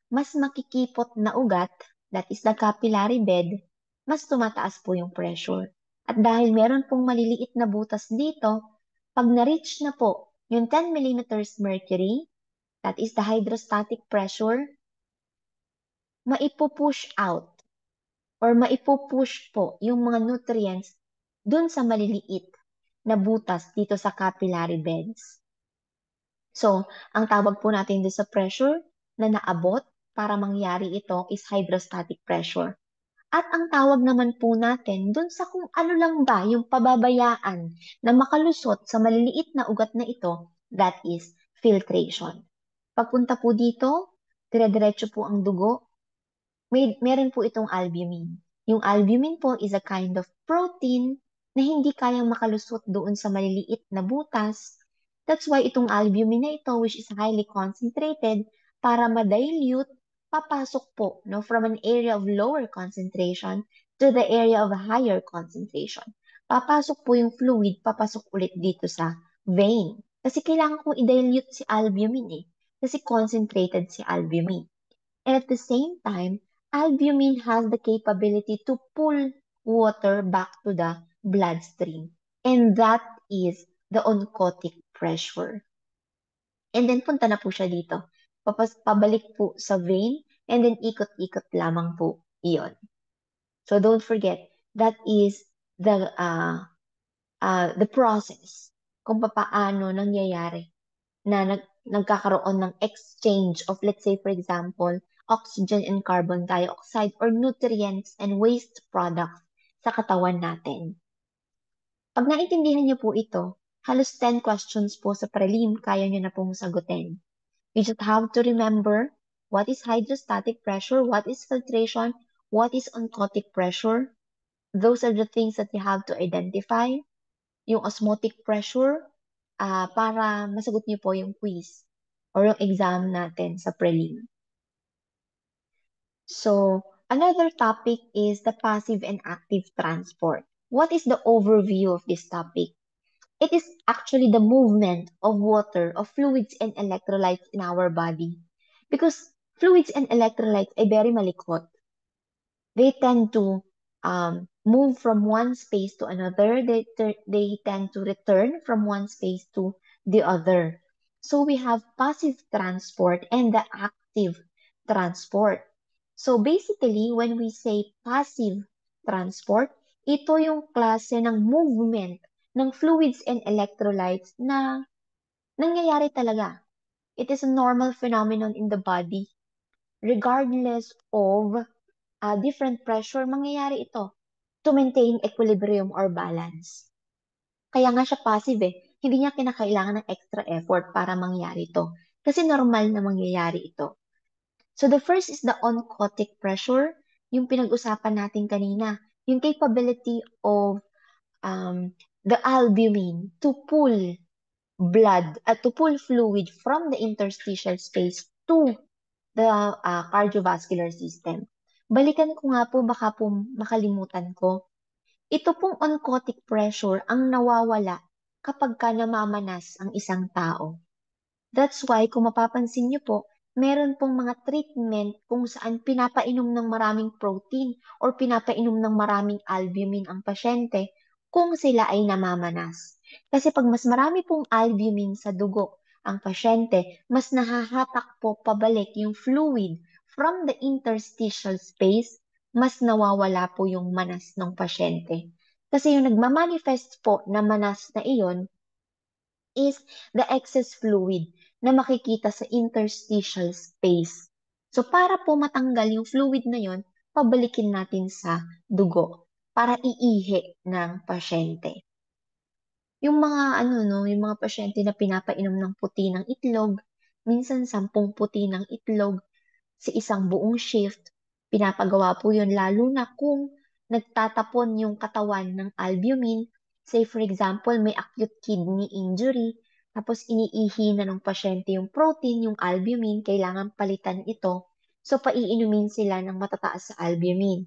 mas makikipot na ugat, that is the capillary bed, mas tumataas po yung pressure. At dahil meron pong maliliit na butas dito, pag na-reach na po yung 10 millimeters mercury, that is the hydrostatic pressure, maipupush out or maipupush po yung mga nutrients dun sa maliliit na butas dito sa capillary beds. So, ang tawag po natin dito sa pressure na naabot para mangyari ito is hydrostatic pressure. At ang tawag naman po natin dun sa kung ano lang ba yung pababayaan na makalusot sa maliliit na ugat na ito, that is filtration. Pagpunta po dito, dire-diretso po ang dugo, meron po itong albumin. Yung albumin po is a kind of protein na hindi kayang makalusot doon sa maliliit na butas. That's why itong albumin na ito, which is highly concentrated, para ma-dilute, papasok po from an area of lower concentration to the area of higher concentration. Papasok po yung fluid, papasok ulit dito sa vein. Kasi kailangan kong i-dilute si albumin kasi concentrated si albumin. And at the same time, albumin has the capability to pull water back to the bloodstream. And that is the oncotic pressure. And then punta na po siya dito. Pabalik po sa vein and then ikot-ikot lamang po iyon. So don't forget, that is the process kung paano nangyayari na nagkakaroon ng exchange of, let's say, for example, oxygen and carbon dioxide or nutrients and waste products sa katawan natin. Pag naintindihan niyo po ito, halos 10 questions po sa prelim, kaya niyo na pong sagutin. You just have to remember what is hydrostatic pressure, what is filtration, what is oncotic pressure. Those are the things that you have to identify. Yung osmotic pressure, para masagot niyo po yung quiz or yung exam natin sa prelim. So, another topic is the passive and active transport. What is the overview of this topic? It is actually the movement of water, of fluids and electrolytes in our body. Because fluids and electrolytes ay very malikot. They tend to move from one space to another. They tend to return from one space to the other. So we have passive transport and the active transport. So basically, when we say passive transport, ito yung klase ng movement ng fluids and electrolytes na nangyayari talaga. It is a normal phenomenon in the body. Regardless of different pressure, mangyayari ito to maintain equilibrium or balance. Kaya nga siya passive Hindi niya kinakailangan ng extra effort para mangyari ito. Kasi normal na mangyayari ito. So the first is the oncotic pressure, yung pinag-usapan natin kanina. Yung capability of the albumin to pull blood, to pull fluid from the interstitial space to the cardiovascular system. Balikan ko nga po, baka po makalimutan ko. Ito pong oncotic pressure ang nawawala kapag ka namamanas ang isang tao. That's why, kung mapapansin niyo po, meron pong mga treatment kung saan pinapainom ng maraming protein or pinapainom ng maraming albumin ang pasyente kung sila ay namamanas. Kasi pag mas marami pong albumin sa dugo ang pasyente, mas nahahatak po pabalik yung fluid from the interstitial space, mas nawawala po yung manas ng pasyente. Kasi yung nagmamanifest po na manas na iyon is the excess fluid na makikita sa interstitial space. So para po matanggal yung fluid na yon, pabalikin natin sa dugo para iihi ng pasyente. Yung mga yung mga pasyente na pinapainom ng puti ng itlog, minsan 10 puti ng itlog sa isang buong shift, pinapagawa po yun lalo na kung nagtatapon yung katawan ng albumin. Say for example, may acute kidney injury, tapos iniihi na ng pasyente yung protein, yung albumin, kailangan palitan ito. So, paiinumin sila ng matataas sa albumin.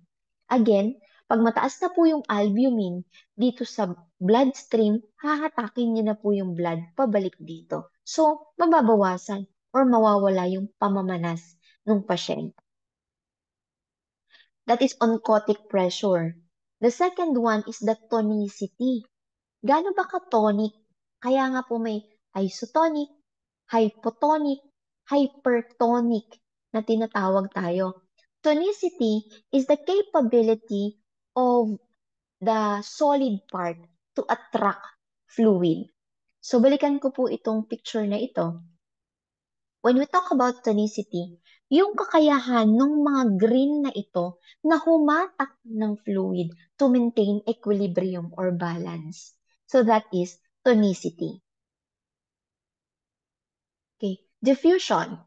Again, pag mataas na po yung albumin dito sa bloodstream, hahatakin niya na po yung blood pabalik dito. So, mababawasan or mawawala yung pamamanas ng pasyente. That is oncotic pressure. The second one is the tonicity. Gaano ba ka-tonic? Kaya nga po may isotonic, hypotonic, hypertonic na tinatawag tayo. Tonicity is the capability of the solid part to attract fluid. So, balikan ko po itong picture na ito. When we talk about tonicity, yung kakayahan ng mga green na ito na humatak ng fluid to maintain equilibrium or balance. So that is tonicity. Okay, diffusion.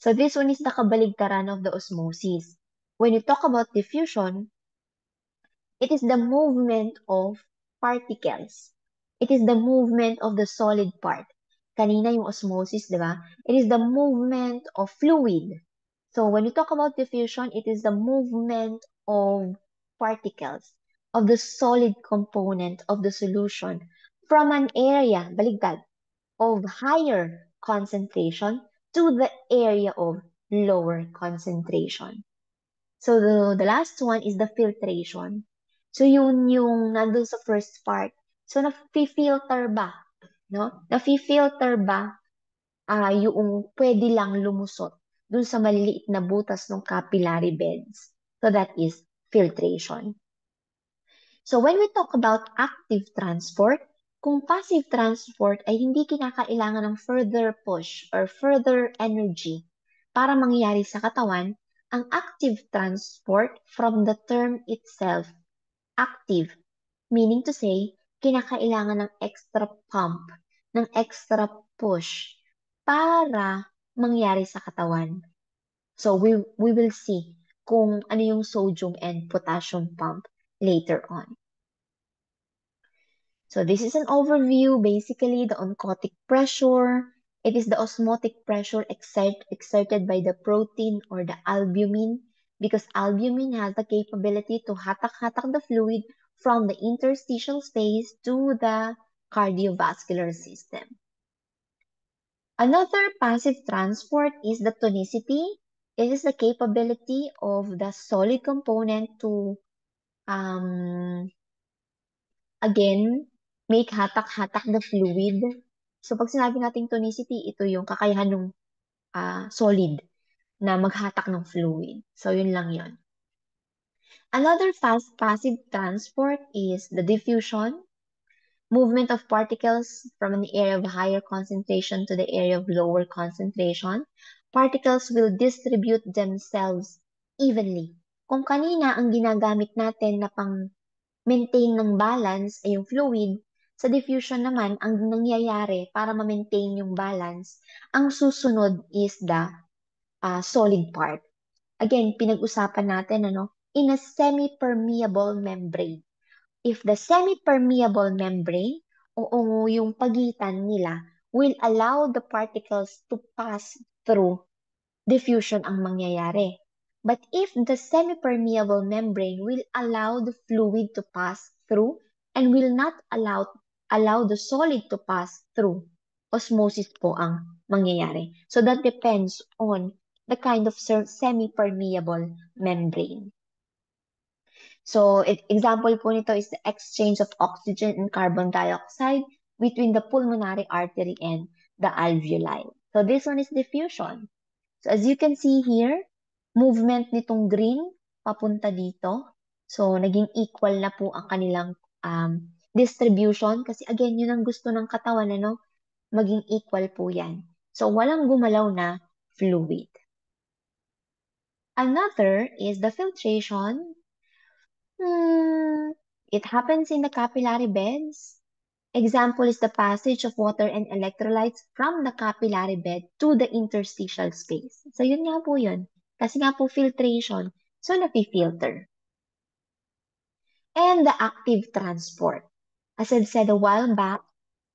So this one is the kabaligtaran of the osmosis. When you talk about diffusion, it is the movement of particles. It is the movement of the solid part. Kanina yung osmosis, di ba? It is the movement of fluid. So when you talk about diffusion, it is the movement of particles, of the solid component of the solution from an area, baligtad, of higher concentration to the area of lower concentration. So the last one is the filtration. So yun yung nandun sa first part. So nafi-filter ba? No? Nafi-filter ba yung pwede lang lumusot dun sa maliliit na butas ng capillary beds? So that is filtration. So when we talk about active transport, kung passive transport ay hindi kinakailangan ng further push or further energy para mangyari sa katawan, ang active transport from the term itself, active, meaning to say, kinakailangan ng extra pump, ng extra push para mangyari sa katawan. So we will see kung ano yung sodium and potassium pump later on. So this is an overview, basically the oncotic pressure. It is the osmotic pressure exerted by the protein or the albumin because albumin has the capability to hatak-hatak the fluid from the interstitial space to the cardiovascular system. Another passive transport is the tonicity. It is the capability of the solid component to again, make hatak-hatak the fluid. So, pag sinabi nating tonicity, ito yung kakayahan ng solid na maghatak ng fluid. So, yun lang yun. Another fast passive transport is the diffusion, movement of particles from an area of higher concentration to the area of lower concentration. Particles will distribute themselves evenly. Kung kanina ang ginagamit natin na pang maintain ng balance ay yung fluid, sa diffusion naman, ang nangyayari para ma-maintain yung balance, ang susunod is the solid part. Again, pinag-usapan natin, in a semi-permeable membrane. If the semi-permeable membrane, o yung pagitan nila, will allow the particles to pass through, diffusion ang mangyayari. But if the semi-permeable membrane will allow the fluid to pass through and will not allow the solid to pass through, osmosis po ang mangyayari. So that depends on the kind of semi-permeable membrane. So, example po nito is the exchange of oxygen and carbon dioxide between the pulmonary artery and the alveoli. So, this one is diffusion. So, as you can see here, movement nitong green papunta dito. So, naging equal na po ang kanilang distribution kasi again, yun ang gusto ng katawan, ano? Maging equal po yan. So, walang gumalaw na fluid. Another is the filtration. It happens in the capillary beds. Example is the passage of water and electrolytes from the capillary bed to the interstitial space. So, yun nga po yun. Kasi nga po filtration. So, napi-filter. And the active transport. As I've said a while back,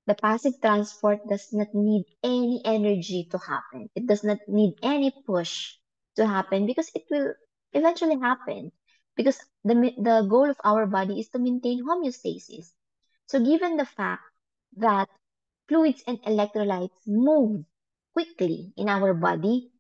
the passive transport does not need any energy to happen. It does not need any push to happen because it will eventually happen. Because the goal of our body is to maintain homeostasis. So given the fact that fluids and electrolytes move quickly in our body,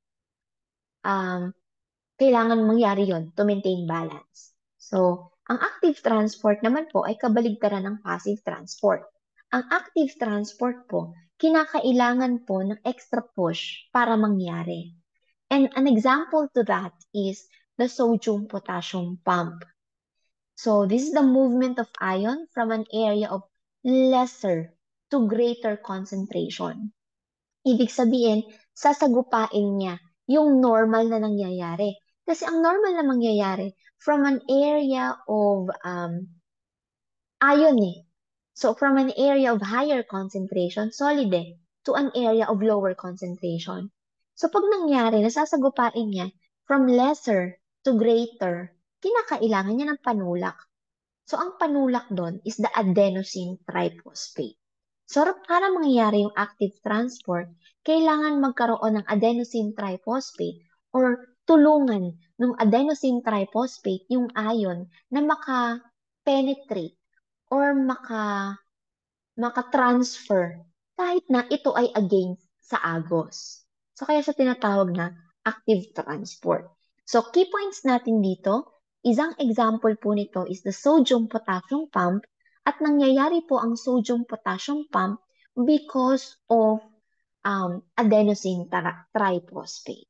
kailangan mangyari yon to maintain balance. So, ang active transport naman po ay kabaligtaran ng passive transport. Ang active transport po, kinakailangan po ng extra push para mangyari. And an example to that is the sodium-potassium pump. So, this is the movement of ion from an area of lesser to greater concentration. Ibig sabihin, sasagupain niya yung normal na nangyayari. Kasi ang normal na mangyayari from an area of ion eh. So from an area of higher concentration, solid eh, to an area of lower concentration. So pag nangyari, nasasagupain niya from lesser to greater, kinakailangan niya ng panulak. So ang panulak doon is the adenosine triphosphate. So para mangyayari yung active transport, kailangan magkaroon ng adenosine triphosphate or tulungan ng adenosine triphosphate yung ion na maka-penetrate or maka-transfer kahit na ito ay against sa agos. So kaya siya tinatawag na active transport. So key points natin dito, isang example po nito is the sodium-potassium pump at nangyayari po ang sodium-potassium pump because of adenosine triphosphate.